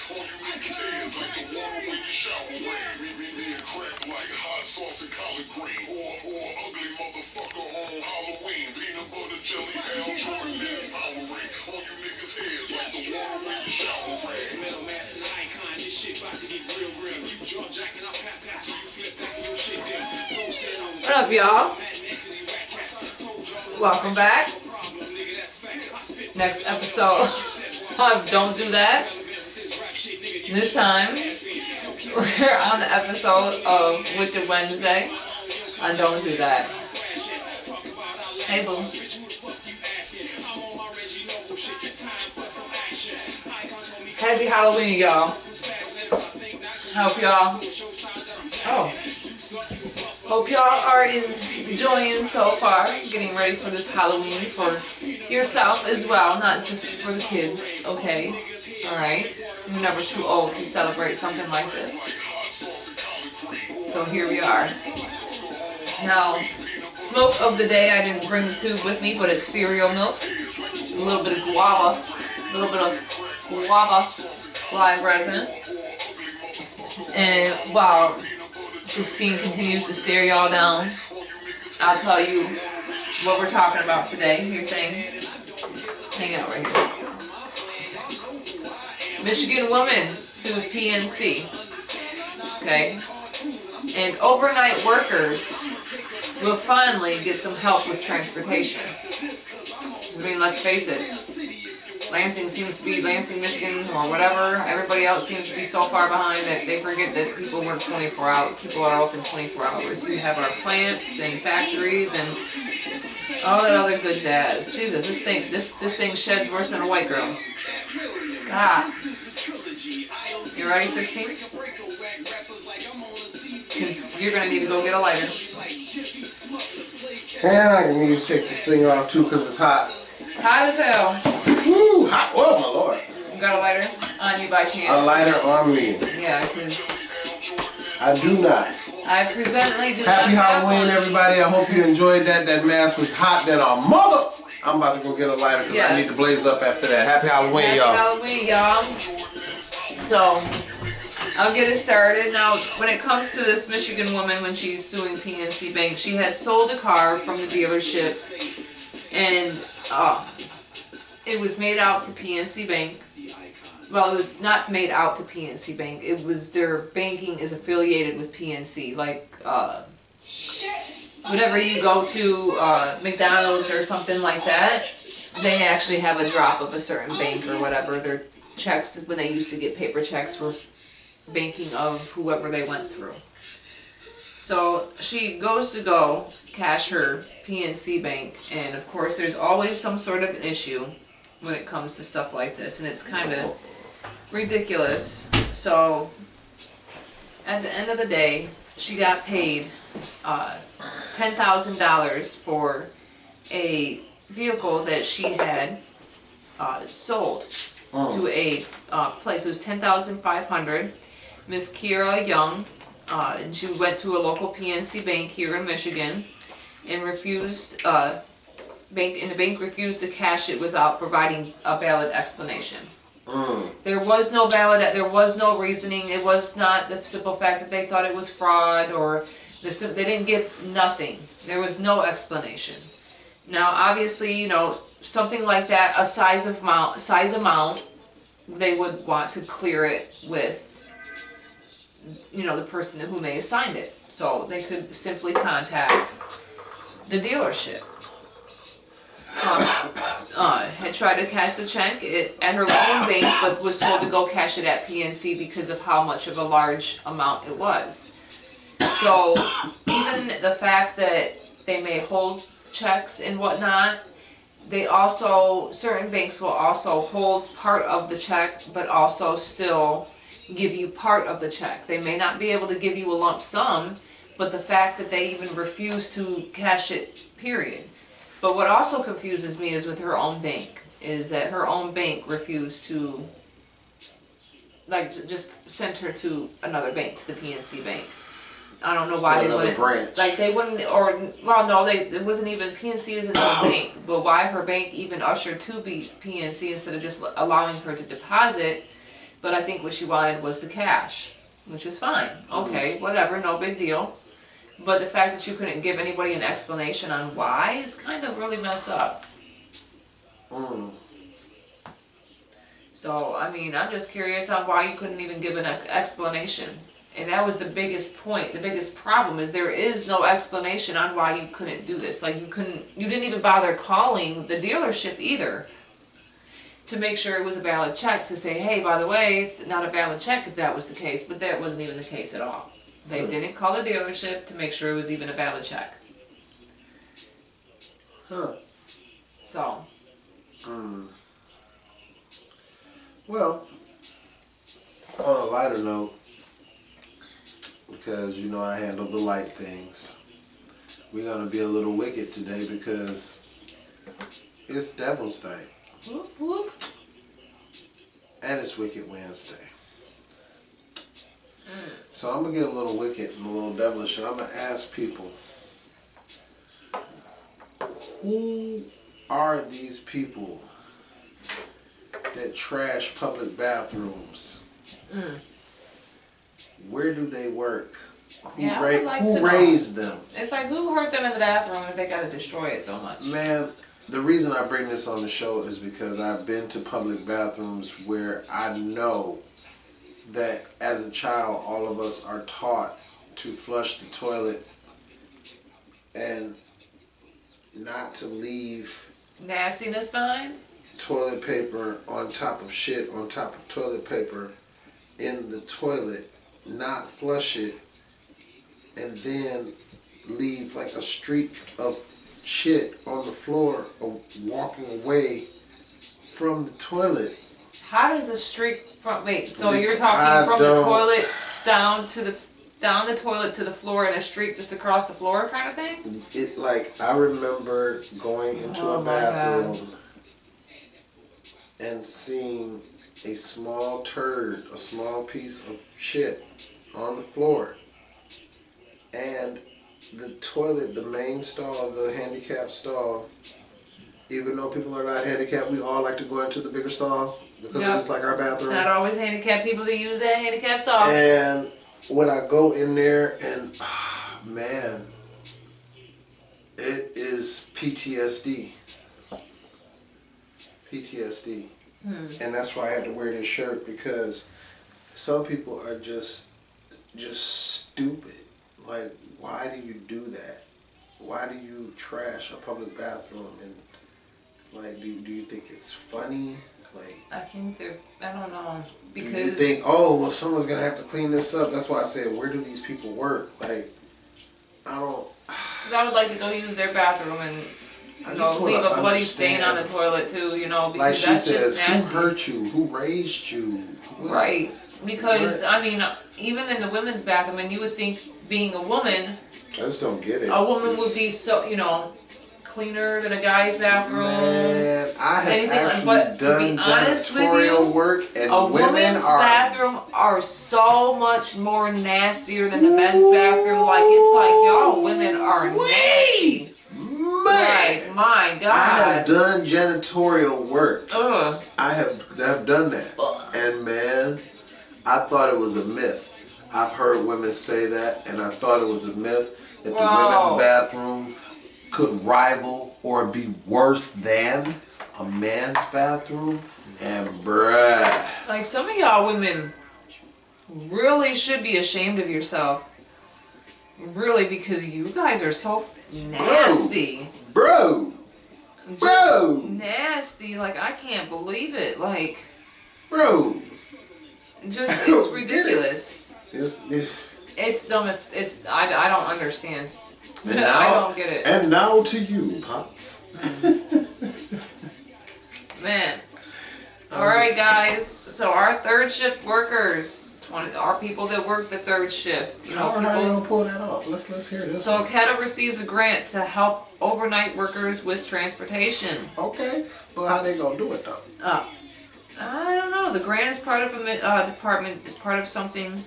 What up, y'all? Welcome back. Next episode of Don't Do That. This time, we're on the episode of Wicked Wednesday on Don't Do That. Hey, boo. Happy Halloween, y'all. Hope y'all are enjoying so far, getting ready for this Halloween for yourself as well, not just for the kids, okay? Alright? You're never too old to celebrate something like this. So here we are. Now, smoke of the day, I didn't bring the tube with me, but it's cereal milk. A little bit of guava. A little bit of guava live resin. And while 16 continues to stare y'all down, I'll tell you what we're talking about today. Here, thing. Hang out right here. Michigan woman sues PNC. Okay. And overnight workers will finally get some help with transportation. I mean, let's face it. Lansing, Michigan, or whatever, everybody else seems to be so far behind that they forget that people work 24 hours. People are open 24 hours. We have our plants and factories and all that other good jazz. Jesus, this thing sheds worse than a white girl. Ah. You ready, 16? Because you're going to need to go get a lighter. Yeah, I need to take this thing off too because it's hot. Hot as hell. Woo, hot. Oh, my Lord. You got a lighter on you by chance? A lighter on me. Yeah, because I do not. I presently do Happy not Halloween, have one. everybody. I hope you enjoyed that. That mask was hot than a mother. I'm about to go get a lighter because I need to blaze up after that. Happy Halloween, y'all. Happy Halloween, y'all. So, I'll get it started. Now, when it comes to this Michigan woman, when she's suing PNC Bank, she had sold a car from the dealership, and it was made out to PNC Bank. Well, it was not made out to PNC Bank. It was their banking is affiliated with PNC. Like, whenever you go to McDonald's or something like that, they actually have a drop of a certain bank or whatever. Their checks, when they used to get paper checks, were banking of whoever they went through. So she goes to go cash her PNC Bank, and of course there's always some sort of an issue when it comes to stuff like this, and it's kind of ridiculous. So at the end of the day, she got paid $10,000 for a vehicle that she had sold to a place. It was $10,500. Miss Kira Young, and she went to a local PNC bank here in Michigan and refused. The bank refused to cash it without providing a valid explanation. There was no reasoning. It was not the simple fact that they thought it was fraud, or they didn't give nothing. There was no explanation. Now, obviously, you know, something like that, a size amount, they would want to clear it with, you know, the person who may have signed it. So they could simply contact the dealership. Had tried to cash the check at her own bank, but was told to go cash it at PNC because of how much of a large amount it was. So even the fact that they may hold checks and whatnot, certain banks will also hold part of the check, but also still give you part of the check. They may not be able to give you a lump sum, but the fact that they even refuse to cash it, period. But what also confuses me is with her own bank, is that her own bank refused to, like, just send her to another bank, to the PNC Bank. I don't know why they wouldn't, branch. like they wouldn't, or, well no, it wasn't even, PNC isn't a bank, but why her bank even ushered to be PNC instead of just allowing her to deposit But I think what she wanted was the cash, which is fine. Okay, whatever, no big deal. But the fact that you couldn't give anybody an explanation on why is kind of really messed up. So, I mean, I'm just curious on why you couldn't even give an explanation. And that was the biggest point. The biggest problem is there is no explanation on why you couldn't do this. Like, you didn't even bother calling the dealership either to make sure it was a valid check, to say, hey, by the way, it's not a valid check if that was the case. But that wasn't even the case at all. They didn't call the dealership to make sure it was even a valid check. So. Well, on a lighter note, because you know I handle the light things, we're going to be a little wicked today because it's Devil's Day. Whoop, whoop. And it's Wicked Wednesday. So I'm going to get a little wicked and a little devilish, and I'm going to ask people, who are these people that trash public bathrooms? Where do they work? Who raised them? It's like, who hurt them in the bathroom if they got to destroy it so much? Man, the reason I bring this on the show is because I've been to public bathrooms where I know that as a child, all of us are taught to flush the toilet and not to leave nastiness behind? Toilet paper on top of shit, on top of toilet paper in the toilet, not flush it, and then leave like a streak of shit on the floor of walking away from the toilet. How does a streak from, wait, so you're talking from the toilet down the toilet to the floor and a streak just across the floor kind of thing? It, like, I remember going into a bathroom and seeing a small turd, a small piece of shit on the floor. And the toilet, the main stall, the handicapped stall, even though people are not handicapped, we all like to go into the bigger stall because it's like our bathroom. It's not always handicapped people that use that handicapped stall. And when I go in there and, man, it is PTSD. PTSD. And that's why I had to wear this shirt, because some people are just stupid. Like, why do you do that? Why do you trash a public bathroom? And like, do you think it's funny? Like, I think I don't know, because do you think, oh, well, someone's gonna have to clean this up? That's why I said, where do these people work? Like, I don't. Because I would like to go use their bathroom and leave a bloody stain on the toilet too, you know, because like she that's says, just nasty. who hurt you? Who raised you? Right. Because, I mean, even in the women's bathroom, and you would think being a woman, I just don't get it. A woman would be so, you know, cleaner than a guy's bathroom. Man, I have actually done janitorial work, and a women's bathroom are so much more nastier than the men's bathroom. Like, it's like, y'all women are nasty. Man, like, my God. I have done janitorial work. Ugh. I have done that. And man, I thought it was a myth. I've heard women say that, and I thought it was a myth that the women's bathroom could rival or be worse than a man's bathroom. And bruh, like, some of y'all women really should be ashamed of yourself. Really, because you guys are so nasty. Bro. Nasty. Like, I can't believe it. Like, bro. Just, it's ridiculous. It's dumbest. I don't understand. And now, I don't get it. And now to you, Pops. Man. Alright, guys. So our third shift workers, our people that work the third shift. You know, how are you gonna pull that off? Let's hear this. So CATA receives a grant to help overnight workers with transportation. Okay. Well, how they gonna do it though? I don't know. The grant is part of a department. Is part of something.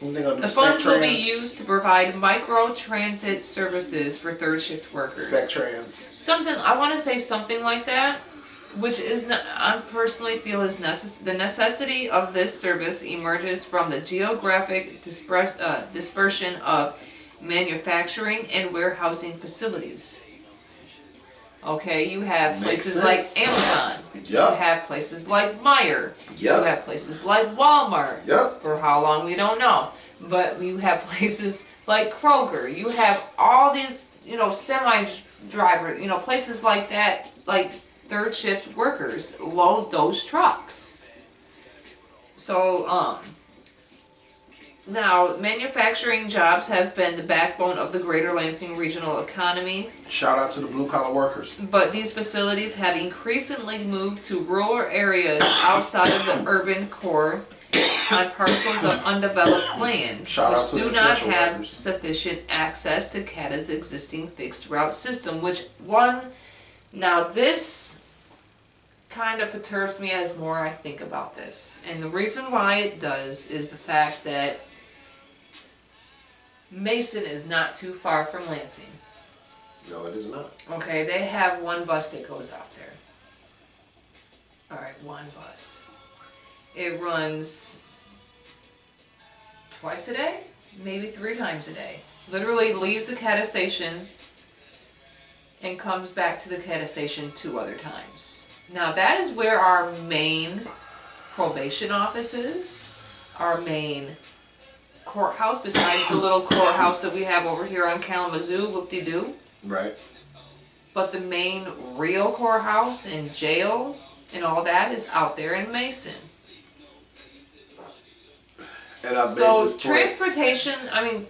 The funds will be used to provide micro-transit services for third shift workers. Spec trans. Something, I want to say something like that. which is not, I personally feel is the necessity of this service emerges from the geographic dispersion of manufacturing and warehousing facilities. Okay, you have places like Amazon. You have places like Meijer. You have places like Walmart. For how long, we don't know. But you have places like Kroger. You have all these, semi-driver, places like that, like third shift workers load those trucks. So, now, manufacturing jobs have been the backbone of the greater Lansing regional economy. Shout out to the blue-collar workers. But these facilities have increasingly moved to rural areas outside of the urban core on parcels of undeveloped land, which do not have sufficient access to CATA's existing fixed route system, now this kind of perturbs me as more I think about this. And the reason why it does is the fact that Mason is not too far from Lansing. No, it is not. Okay, they have one bus that goes out there. Alright, one bus. It runs twice a day, maybe 3 times a day. Literally leaves the CATA station and comes back to the CATA station 2 other times. Now that is where our main probation office is, our main courthouse, besides the little courthouse that we have over here on Kalamazoo, whoop-de-doo. Right. But the main real courthouse and jail and all that is out there in Mason. And I've so made this transportation,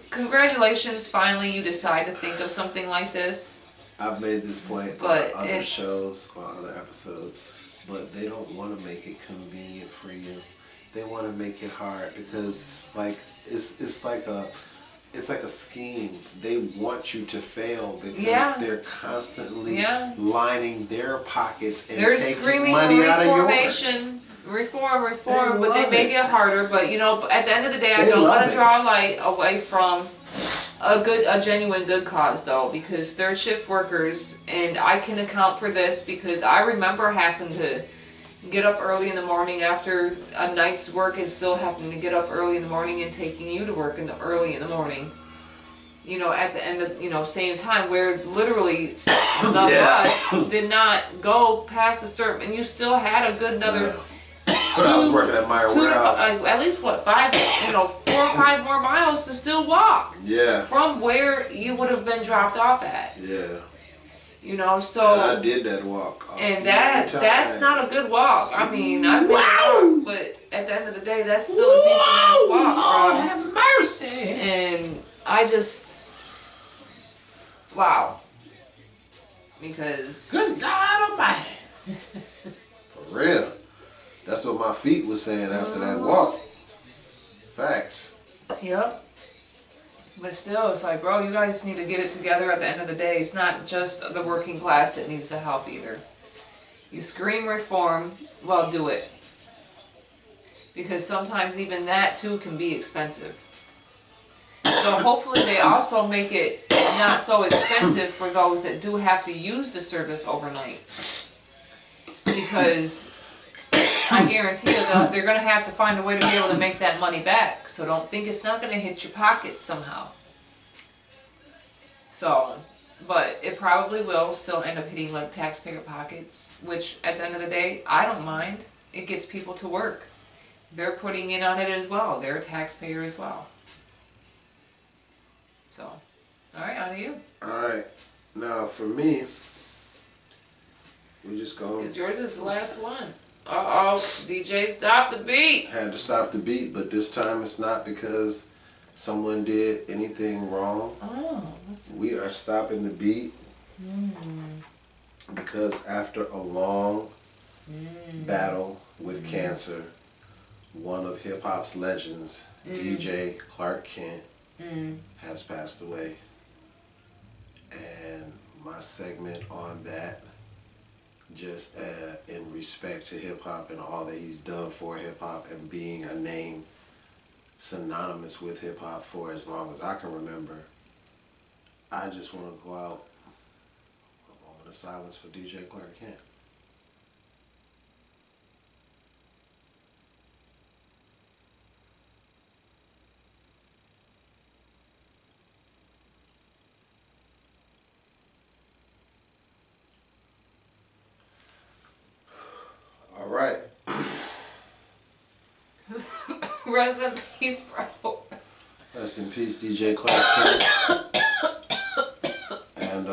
congratulations, finally you decide to think of something like this. I've made this point on other shows, on other episodes, but they don't want to make it convenient for you. They want to make it hard because it's like a scheme. They want you to fail because they're constantly lining their pockets and taking money out of yours. Reform, but they make it harder. But at the end of the day, I don't want to draw light away from a genuine good cause though, because third shift workers, and I can account for this because I remember having to get up early in the morning after a night's work and still having to get up early in the morning and taking you to work early in the morning. At the end of, same time where literally the bus did not go past a certain, and you still had a good another I was working at Meijer warehouse. At least 4 or 5 more miles to still walk. Yeah. From where you would have been dropped off at. Yeah. So. And I did that walk. And that's not a good walk. I've been walk, but at the end of the day, that's still a decent ass walk. Lord have mercy. And I just, wow. Because. Good God Almighty. For real. That's what my feet was saying after that walk. Facts. Yep. But still, it's like, bro, you guys need to get it together at the end of the day. It's not just the working class that needs the help either. You scream reform, well, do it. Because sometimes even that too can be expensive. So hopefully they also make it not so expensive for those that do have to use the service overnight. Because I guarantee you they're going to have to find a way to be able to make that money back. So don't think it's not going to hit your pockets somehow. So, but it probably will still end up hitting like taxpayer pockets, which at the end of the day, I don't mind. It gets people to work. They're putting in on it as well. They're a taxpayer as well. So, alright, on to you. Alright, now for me, we just go. Because yours is the last one. Uh-oh, DJ, stop the beat. Had to stop the beat, but this time it's not because someone did anything wrong. Oh, we are stopping the beat because after a long battle with cancer, one of hip-hop's legends, DJ Clark Kent, has passed away. And my segment on that, just in respect to hip-hop and all that he's done for hip-hop and being a name synonymous with hip-hop for as long as I can remember, I just want to go out a moment of silence for DJ Clark Kent. Rest in peace, bro. Rest in peace, DJ Clark Kent. And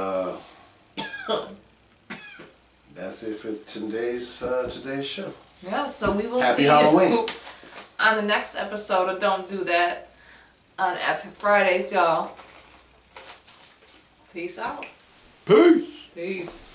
that's it for today's show. Yeah, so we will Happy see Halloween. you on the next episode of Don't Do That on Fridays, y'all. Peace out. Peace. Peace.